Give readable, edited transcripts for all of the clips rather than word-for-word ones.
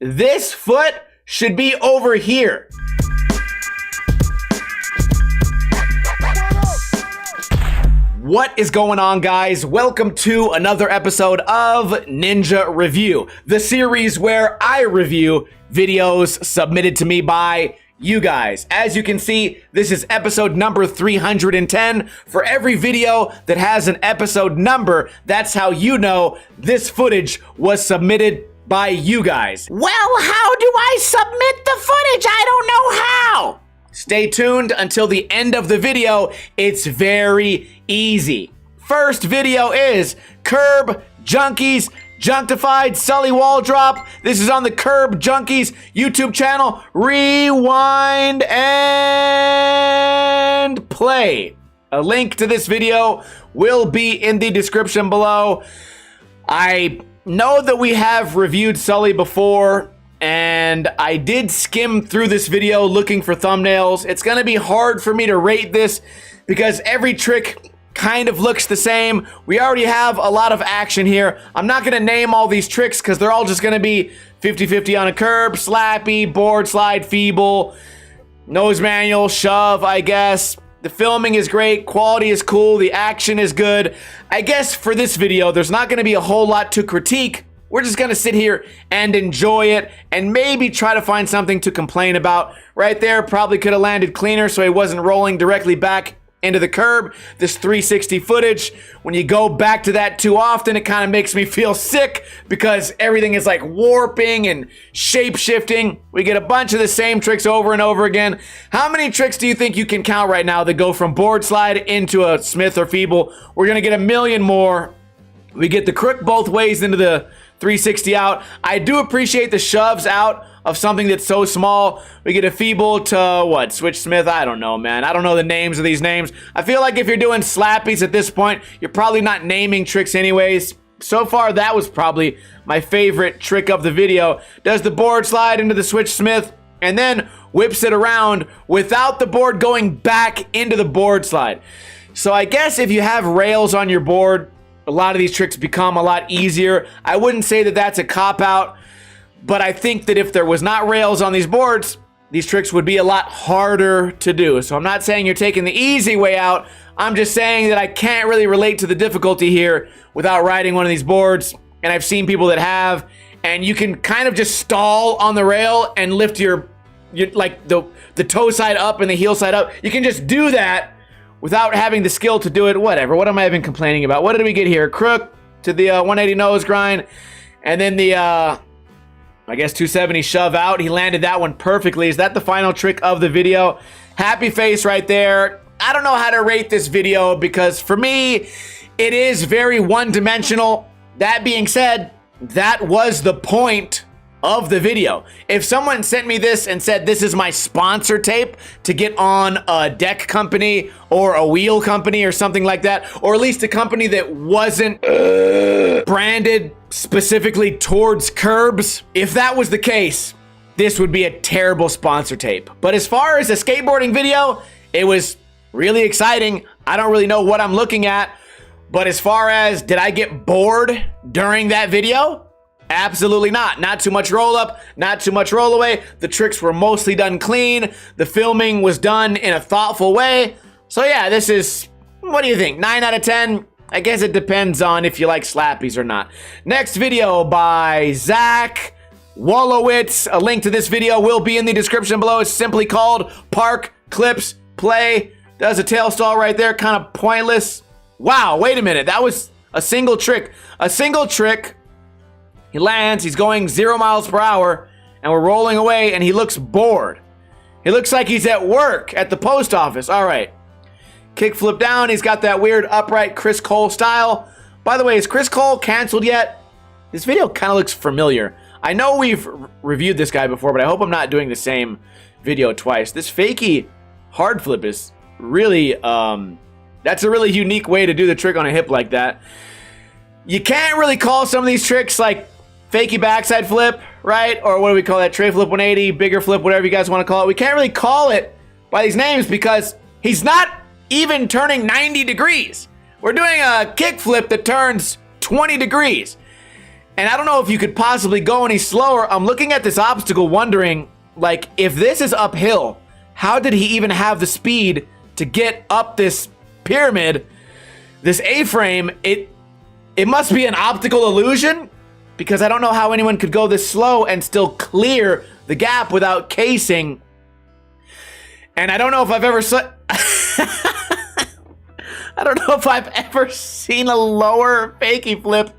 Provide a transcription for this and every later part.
This foot should be over here. What is going on, guys? Welcome to another episode of Ninja Review, the series where I review videos submitted to me by you guys. As you can see, this is episode number 310. For every video that has an episode number, that's how you know this footage was submitted by you guys. Well, how do I submit the footage? I don't know how. Stay tuned until the end of the video. It's very easy. First video is Curb Junkies Junktified Sully Wall Drop. This is on the Curb Junkies YouTube channel. Rewind and play. A link to this video will be in the description below. I know that we have reviewed Sully before, and I did skim through this video looking for thumbnails. It's gonna be hard for me to rate this because every trick kind of looks the same. We already have a lot of action here. I'm not gonna name all these tricks because they're all just gonna be 50-50 on a curb, slappy, board slide, feeble, nose manual, shove, I guess. The filming is great, quality is cool, the action is good. I guess for this video, there's not gonna be a whole lot to critique. We're just gonna sit here and enjoy it and maybe try to find something to complain about. Right there, probably could have landed cleaner so he wasn't rolling directly back into the curb. This 360 footage, when you go back to that too often, it kind of makes me feel sick because everything is like warping and shape-shifting. We get a bunch of the same tricks over and over again. How many tricks do you think you can count right now that go from board slide into a Smith or feeble? We're gonna get a million more. We get the crook both ways into the 360 out. I do appreciate the shoves out of something that's so small. We get a feeble to what? Switch Smith? I don't know, man. I don't know the names of these names. I feel like if you're doing slappies at this point, you're probably not naming tricks anyways. So far, that was probably my favorite trick of the video. Does the board slide into the Switch Smith and then whips it around without the board going back into the board slide. So I guess if you have rails on your board, a lot of these tricks become a lot easier. I wouldn't say that that's a cop-out, but I think that if there was not rails on these boards, these tricks would be a lot harder to do. So I'm not saying you're taking the easy way out. I'm just saying that I can't really relate to the difficulty here without riding one of these boards. And I've seen people that have, and you can kind of just stall on the rail and lift your like the toe side up and the heel side up. You can just do that without having the skill to do it. Whatever. What am I even complaining about? What did we get here? Crook to the 180 nose grind. And then the, I guess 270 shove out. He landed that one perfectly. Is that the final trick of the video? Happy face right there. I don't know how to rate this video because for me, it is very one-dimensional. That being said, that was the point of the video. If someone sent me this and said this is my sponsor tape to get on a deck company or a wheel company or something like that, or at least a company that wasn't branded specifically towards curbs, if that was the case, this would be a terrible sponsor tape. But as far as a skateboarding video, it was really exciting. I don't really know what I'm looking at, but as far as did I get bored during that video? Absolutely not. Not too much roll up, not too much roll away. The tricks were mostly done clean. The filming was done in a thoughtful way. So yeah, this is, what do you think? 9 out of 10? I guess it depends on if you like slappies or not. Next video by Zach Wolowitz. A link to this video will be in the description below. It's simply called Park Clips Play. Does a tail stall right there, kind of pointless. Wow, wait a minute. That was a single trick. A single trick. He lands, he's going 0 miles per hour, and we're rolling away, and he looks bored. He looks like he's at work at the post office. All right. Kick flip down. He's got that weird upright Chris Cole style. By the way, is Chris Cole canceled yet? This video kind of looks familiar. I know we've reviewed this guy before, but I hope I'm not doing the same video twice. This fakie hard flip is really, that's a really unique way to do the trick on a hip like that. You can't really call some of these tricks like fakey backside flip, right? Or what do we call that? Tray flip 180, bigger flip, whatever you guys want to call it. We can't really call it by these names because he's not even turning 90 degrees. We're doing a kick flip that turns 20 degrees. And I don't know if you could possibly go any slower. I'm looking at this obstacle wondering, like, if this is uphill, how did he even have the speed to get up this pyramid, this A-frame? It must be an optical illusion, because I don't know how anyone could go this slow and still clear the gap without casing. And I don't know if I've ever I don't know if I've ever seen a lower fakie flip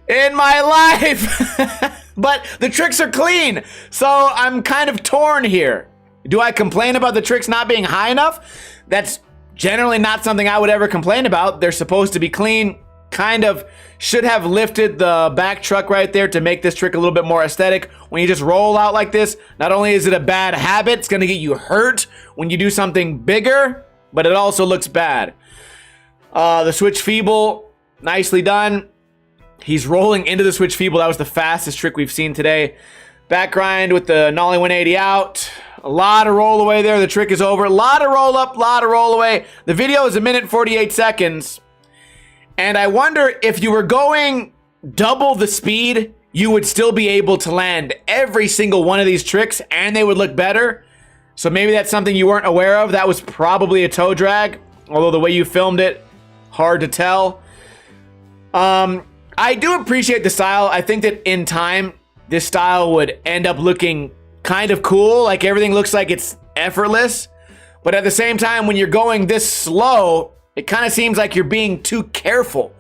in my life. But the tricks are clean, so I'm kind of torn here. Do I complain about the tricks not being high enough? That's generally not something I would ever complain about. They're supposed to be clean. Kind of should have lifted the back truck right there to make this trick a little bit more aesthetic. When you just roll out like this, not only is it a bad habit, it's gonna get you hurt when you do something bigger, but it also looks bad. The switch feeble, nicely done. He's rolling into the switch feeble. That was the fastest trick we've seen today. Back grind with the nollie 180 out. A lot of roll away there. The trick is over. A lot of roll up, a lot of roll away. The video is 1:48 seconds. And I wonder if you were going double the speed, you would still be able to land every single one of these tricks and they would look better. So maybe that's something you weren't aware of. That was probably a toe drag, although the way you filmed it, hard to tell. I do appreciate the style. I think that in time, this style would end up looking kind of cool. Like everything looks like it's effortless. But at the same time, when you're going this slow, it kind of seems like you're being too careful.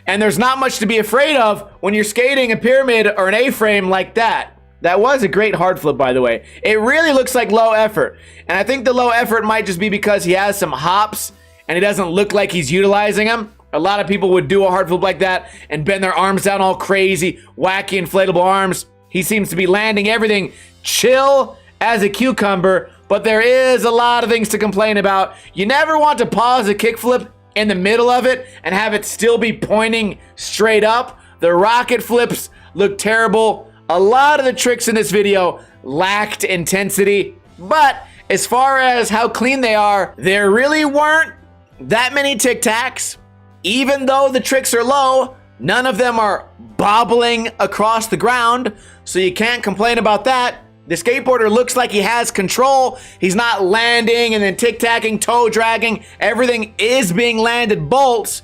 And there's not much to be afraid of when you're skating a pyramid or an A-frame like that. That was a great hard flip, by the way. It really looks like low effort. And I think the low effort might just be because he has some hops and it doesn't look like he's utilizing them. A lot of people would do a hard flip like that and bend their arms down all crazy, wacky inflatable arms. He seems to be landing everything chill as a cucumber. But there is a lot of things to complain about. You never want to pause a kickflip in the middle of it and have it still be pointing straight up. The rocket flips look terrible. A lot of the tricks in this video lacked intensity. But as far as how clean they are, there really weren't that many tic-tacs. Even though the tricks are low, none of them are bobbling across the ground. So you can't complain about that. The skateboarder looks like he has control. He's not landing and then tic-tacking, toe dragging. Everything is being landed bolts.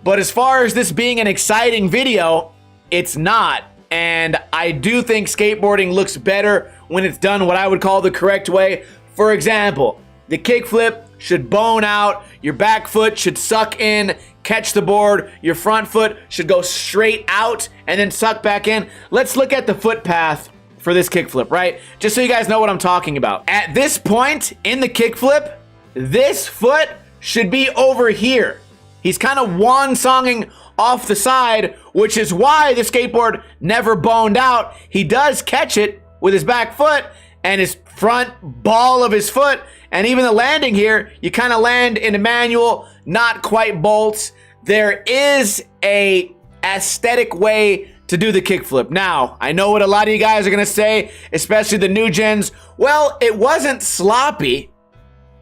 But as far as this being an exciting video, it's not. And I do think skateboarding looks better when it's done what I would call the correct way. For example, the kickflip should bone out. Your back foot should suck in, catch the board. Your front foot should go straight out and then suck back in. Let's look at the foot path for this kickflip, right? Just so you guys know what I'm talking about. At this point in the kickflip, this foot should be over here. He's kind of one-songing off the side, which is why the skateboard never boned out. He does catch it with his back foot and his front ball of his foot, and even the landing here, you kind of land in a manual, not quite bolts. There is a aesthetic way to do the kickflip. Now, I know what a lot of you guys are gonna say, especially the new gens. Well, it wasn't sloppy.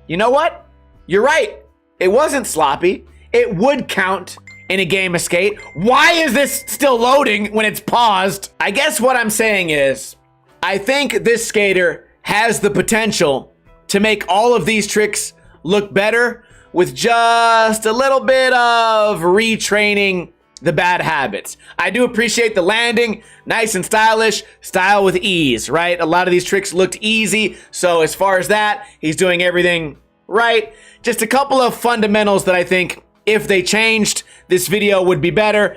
You know what? You're right. It wasn't sloppy. It would count in a game of skate. Why is this still loading when it's paused? I guess what I'm saying is, I think this skater has the potential to make all of these tricks look better with just a little bit of retraining the bad habits. I do appreciate the landing, nice and stylish, style with ease, right? A lot of these tricks looked easy, so as far as that, he's doing everything right. Just a couple of fundamentals that I think if they changed, this video would be better.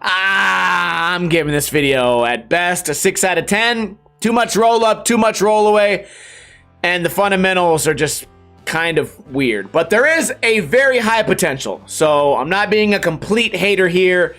I'm giving this video at best a 6 out of 10. Too much roll up, too much roll away, and the fundamentals are just kind of weird. But there is a very high potential, so I'm not being a complete hater here.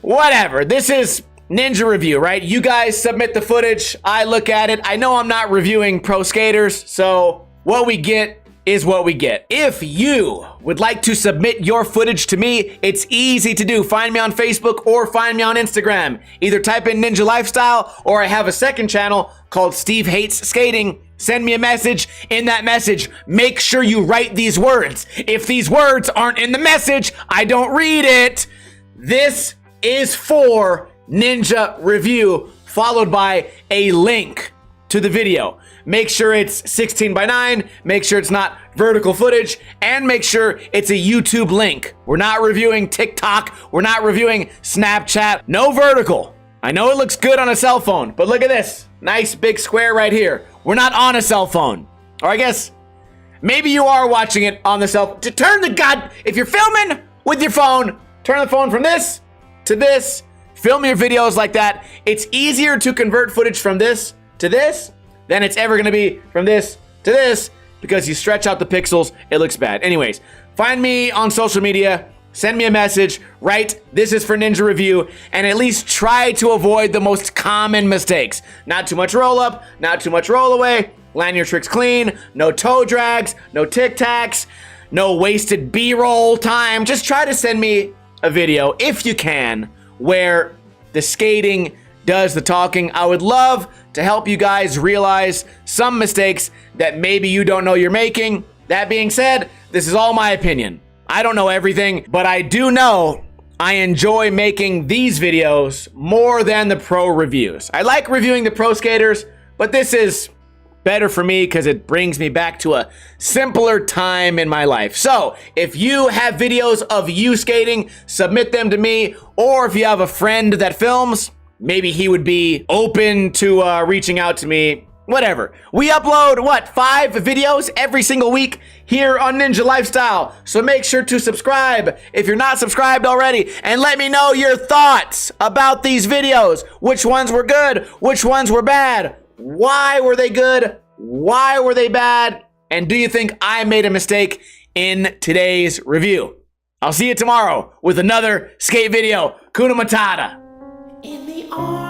Whatever, this is Ninja Review, right? You guys submit the footage, I look at it. I know I'm not reviewing pro skaters, so what we get is what we get. If you would like to submit your footage to me, it's easy to do. Find me on Facebook or find me on Instagram. Either type in Ninja Lifestyle, or I have a second channel called Steve Hates Skating. Send me a message. In that message, make sure you write these words. If these words aren't in the message, I don't read it. This is for Ninja Review, followed by a link to the video. Make sure it's 16:9, make sure it's not vertical footage, and make sure it's a YouTube link. We're not reviewing TikTok, we're not reviewing Snapchat, no vertical. I know it looks good on a cell phone, but look at this. Nice big square right here. We're not on a cell phone. Or I guess, maybe you are watching it on the cell phone. To turn the if you're filming with your phone, turn the phone from this to this, film your videos like that. It's easier to convert footage from this to this than it's ever gonna be from this to this, because you stretch out the pixels, it looks bad. Anyways, find me on social media, send me a message, write "This is for Ninja Review," and at least try to avoid the most common mistakes. Not too much roll up, not too much roll away, land your tricks clean, no toe drags, no tic tacs, no wasted B-roll time. Just try to send me a video, if you can, where the skating does the talking. I would love to help you guys realize some mistakes that maybe you don't know you're making. That being said, this is all my opinion. I don't know everything, but I do know I enjoy making these videos more than the pro reviews. I like reviewing the pro skaters, but this is better for me because it brings me back to a simpler time in my life. So if you have videos of you skating, submit them to me. Or if you have a friend that films, maybe he would be open to reaching out to me. Whatever. We upload, 5 videos every single week here on Ninja Lifestyle. So make sure to subscribe if you're not subscribed already. And let me know your thoughts about these videos. Which ones were good? Which ones were bad? Why were they good? Why were they bad? And do you think I made a mistake in today's review? I'll see you tomorrow with another skate video. Kuna Matata. In the arms